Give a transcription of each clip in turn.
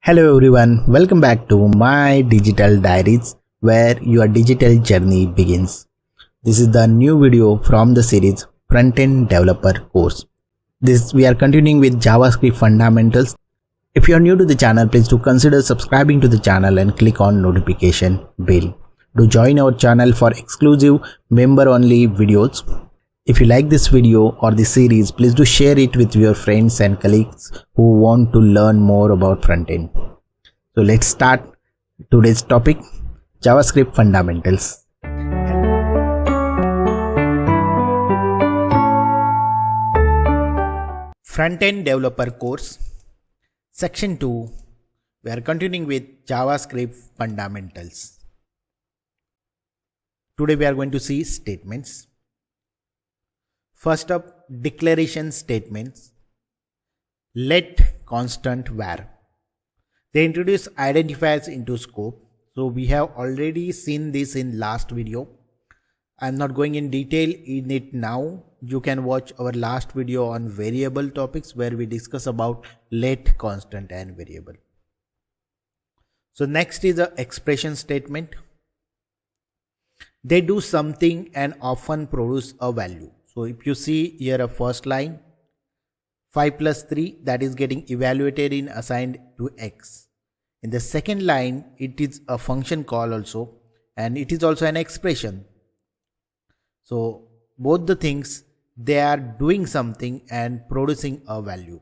Hello everyone, welcome back to my digital diaries where your digital journey begins. This is the new video from the series Frontend Developer course. We are continuing with JavaScript Fundamentals. If you are new to the channel, please do consider subscribing to the channel and click on notification bell. Do join our channel for exclusive member only videos. If you like this video or the series, please do share it with your friends and colleagues who want to learn more about frontend. So let's start today's topic, JavaScript Fundamentals. Frontend Developer course, Section 2, we are continuing with JavaScript Fundamentals. Today we are going to see statements. First up, declaration statements. Let constant var. They introduce identifiers into scope. So we have already seen this in last video. I'm not going in detail in it now. You can watch our last video on variable topics where we discuss about let, constant and variable. So next is the expression statement. They do something and often produce a value. So if you see here a first line, 5 plus 3, that is getting evaluated in assigned to x. In the second line, it is a function call also, and it is also an expression. So both the things, they are doing something and producing a value.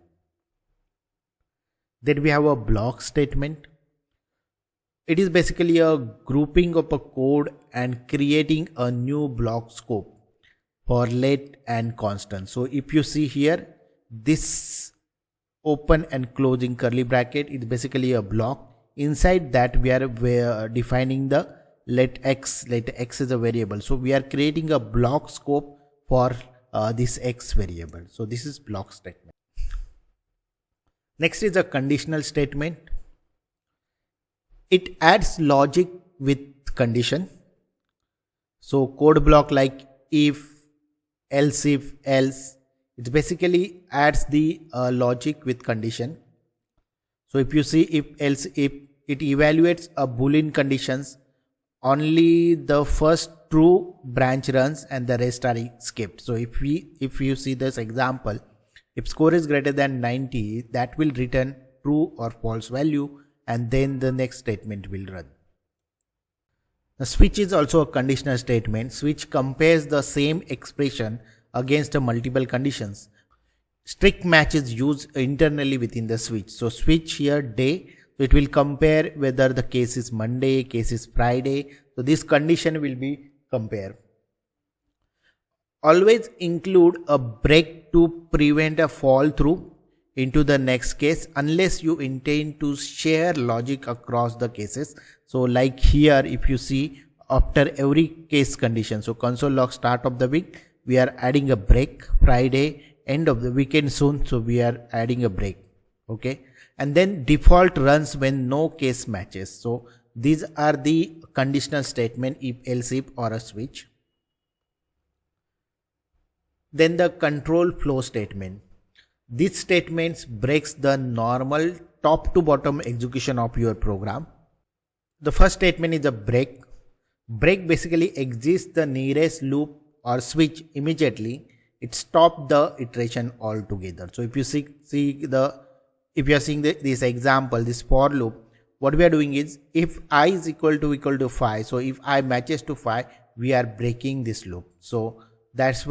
Then we have a block statement. It is basically a grouping of a code and creating a new block scope for let and constant. So if you see here, this open and closing curly bracket is basically a block. Inside that we are defining the let x is a variable. So we are creating a block scope for this x variable. So this is block statement. Next is a conditional statement. It adds logic with condition. So code block like if, else if, else, it basically adds the logic with condition. So if you see if, else if, it evaluates a boolean conditions, only the first true branch runs and the rest are skipped. So if you see this example, if score is greater than 90, that will return true or false value, and then the next statement will run. The switch is also a conditional statement. Switch compares the same expression against multiple conditions. Strict match is used internally within the switch. So switch here day, so it will compare whether the case is Monday, case is Friday. So this condition will be compared. Always include a break to prevent a fall through into the next case unless you intend to share logic across the cases. So like here, if you see after every case condition, so console log start of the week, we are adding a break. Friday, end of the weekend soon, so we are adding a break. Okay, and then default runs when no case matches. So these are the conditional statement, if, else if or a switch. Then the control flow statement. These statements breaks the normal top to bottom execution of your program. The first statement is a break. Break basically exits the nearest loop or switch immediately. It stops the iteration altogether. So if you if you are seeing this example, this for loop, what we are doing is if I is equal to 5, so if I matches to 5, we are breaking this loop. So that's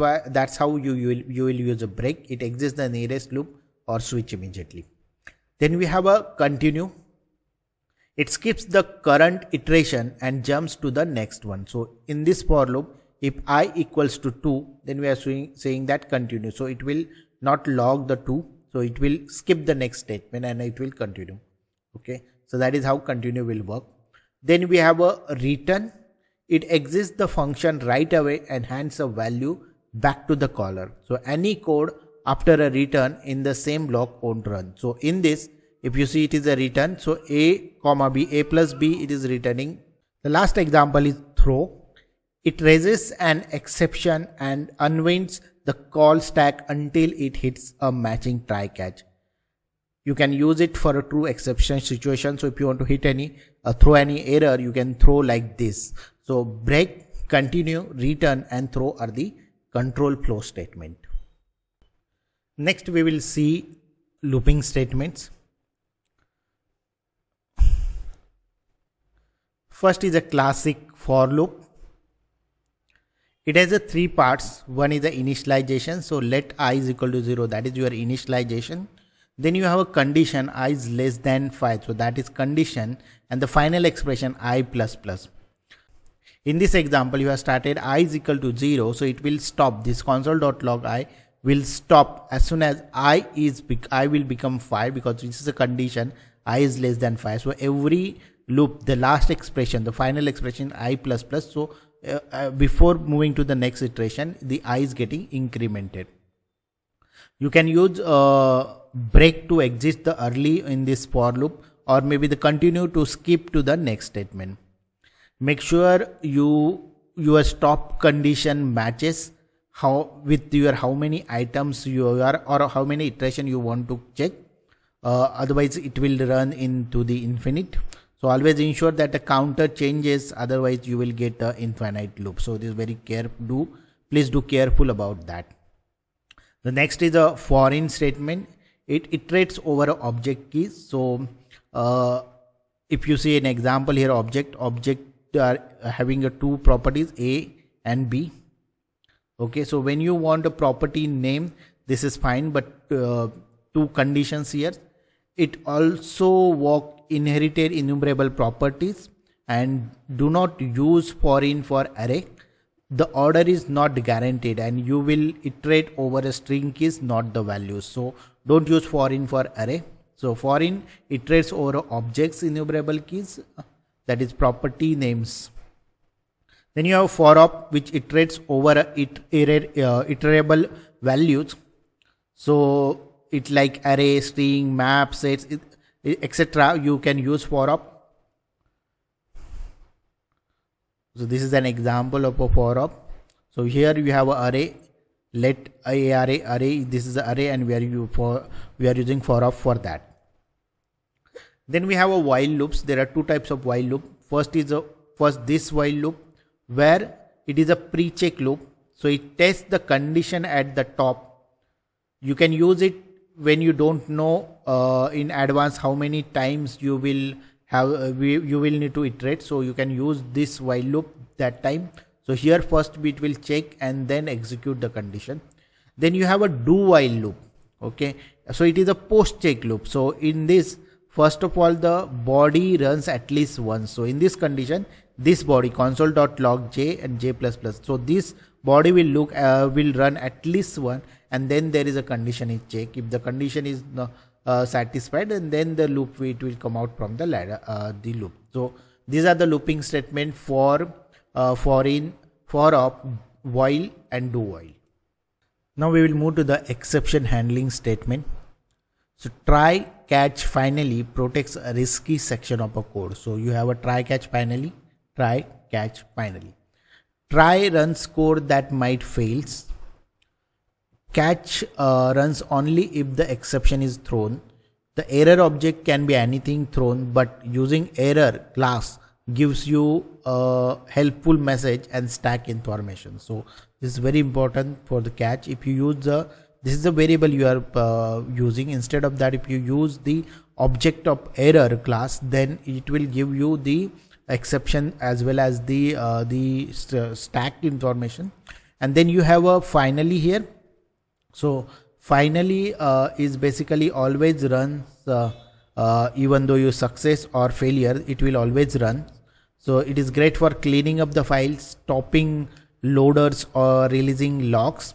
how you will use a break. It exits the nearest loop or switch immediately. Then we have a continue. It skips the current iteration and jumps to the next one. So in this for loop, if I equals to 2, then we are saying that continue. So it will not log the 2. So it will skip the next statement and it will continue. Okay. So that is how continue will work. Then we have a return. It exits the function right away and hands a value back to the caller. So any code after a return in the same block won't run. So in this, if you see, it is a return. So a comma b, a plus b, it is returning. The last example is throw. It raises an exception and unwinds the call stack until it hits a matching try catch. You can use it for a true exception situation. So if you want to hit any throw any error, you can throw like this. So break, continue, return and throw are the control flow statement. Next we will see looping statements. First is a classic for loop. It has a three parts. One is the initialization. So let I is equal to 0, that is your initialization. Then you have a condition I is less than 5, so that is condition, and the final expression I plus plus. In this example you have started I is equal to 0, so it will stop. This console.log I will stop as soon as I will become 5, because this is a condition I is less than 5. So every loop, the last expression, the final expression I plus plus, so before moving to the next iteration, the I is getting incremented. You can use break to exit the early in this for loop, or maybe the continue to skip to the next statement. Make sure your stop condition matches with your how many items you are, or how many iteration you want to check. Otherwise it will run into the infinite. So always ensure that the counter changes, otherwise you will get an infinite loop. So this is very careful. Please do careful about that. The next is a foreign statement. It iterates over object keys. So if you see an example here, object are having two properties A and B. Okay, so when you want a property name, this is fine, but two conditions here. It also inherited enumerable properties, and do not use foreign for array. The order is not guaranteed, and you will iterate over a string keys, not the values. So don't use foreign for array. So foreign iterates over objects enumerable keys, that is property names. Then you have for op, which iterates over iterable values. So it's like array, string, map, sets, etc. You can use for op. So this is an example of a for op. So here you have an array. Let array. This is the array, and we are using for op for that. Then we have a while loops. There are two types of while loop. First this while loop, where it is a pre-check loop. So it tests the condition at the top. You can use it when you don't know in advance how many times you will have you will need to iterate. So you can use this while loop that time. So here first it will check and then execute the condition. Then you have a do while loop. Okay, so it is a post check loop. So in this, first of all, the body runs at least once. So in this condition, this body console.log j and j++. So this body will run at least one, and then there is a condition is check. If the condition is satisfied, and then the loop it will come out from the ladder the loop. So these are the looping statement for foreign, for op, while and do while. Now we will move to the exception handling statement. So try, catch, finally protects a risky section of a code. So you have a try, catch, finally. Try, catch, finally. Try runs code that might fails. Catch runs only if the exception is thrown. The error object can be anything thrown, but using error class gives you a helpful message and stack information. So this is very important for the catch. If you use this is the variable you are using. Instead of that, if you use the object of error class, then it will give you the exception as well as the stacked information. And then you have a finally here. So finally is basically always runs even though you success or failure, it will always run. So it is great for cleaning up the files, stopping loaders or releasing locks.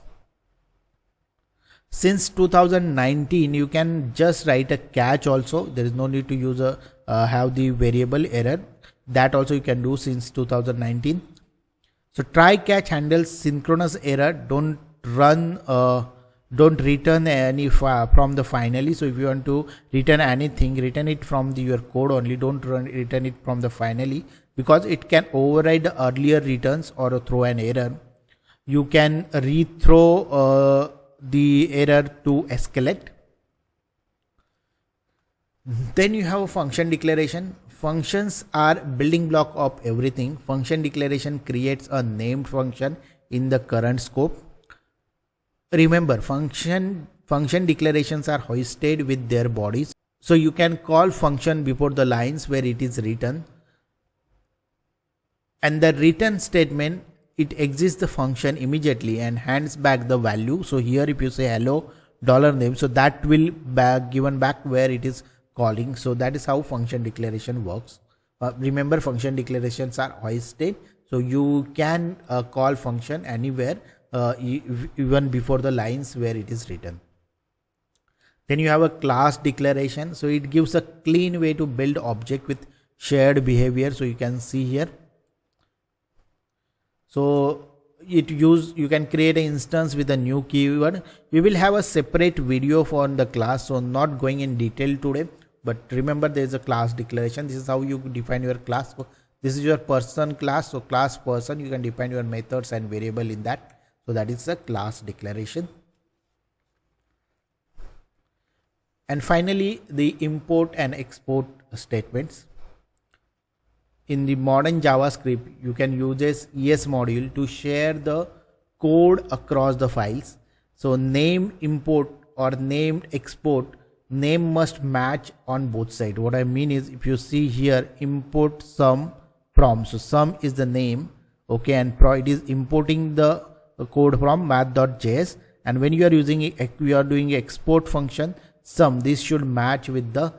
Since 2019, you can just write a catch also. There is no need to use have the variable error. That also you can do since 2019. So try catch handles synchronous error. Don't return any from the finally. So if you want to return anything, return it from your code only. Don't return it from the finally, because it can override the earlier returns or throw an error. You can rethrow the error to escalate. Then you have a function declaration. Functions are building block of everything. Function declaration creates a named function in the current scope. Remember, function declarations are hoisted with their bodies. So you can call function before the lines where it is written. And the return statement, it exits the function immediately and hands back the value. So here if you say hello $name, so that will given back where it is calling. So that is how function declaration works. Remember, function declarations are hoisted, so you can call function anywhere, even before the lines where it is written. Then you have a class declaration. So it gives a clean way to build object with shared behavior. So you can see here. So you can create an instance with a new keyword. We will have a separate video for the class, so not going in detail today, but remember there is a class declaration. This is how you define your class. So this is your person class. So class person, you can define your methods and variable in that. So that is a class declaration. And finally, the import and export statements. In the modern JavaScript, you can use this ES module to share the code across the files. So name import or named export, name must match on both sides. What I mean is, if you see here, import sum from, so sum is the name, okay, and it is importing the code from math.js, and when you are using you are doing export function sum, this should match with the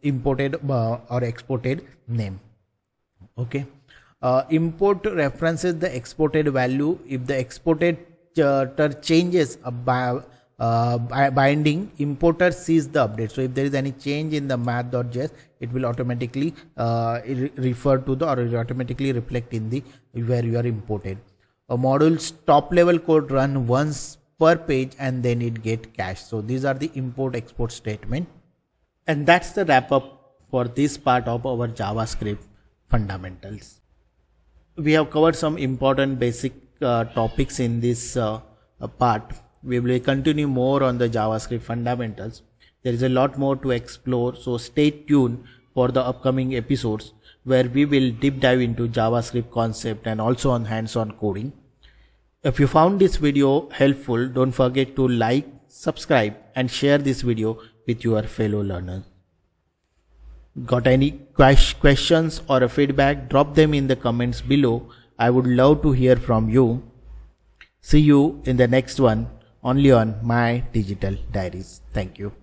imported or exported name. Okay. Import references the exported value. If the exported changes binding, importer sees the update. So if there is any change in the math.js, it will automatically refer to the, or it will automatically reflect in the where you are imported. A module's top level code run once per page and then it get cached. So these are the import export statement. And that's the wrap up for this part of our JavaScript fundamentals. We have covered some important basic topics in this part. We will continue more on the JavaScript fundamentals. There is a lot more to explore, so stay tuned for the upcoming episodes where we will deep dive into JavaScript concept and also on hands-on coding. If you found this video helpful, don't forget to like, subscribe and share this video with your fellow learners. Got any questions or a feedback? Drop them in the comments below. I would love to hear from you. See you in the next one, only on My Digital Diaries. Thank you.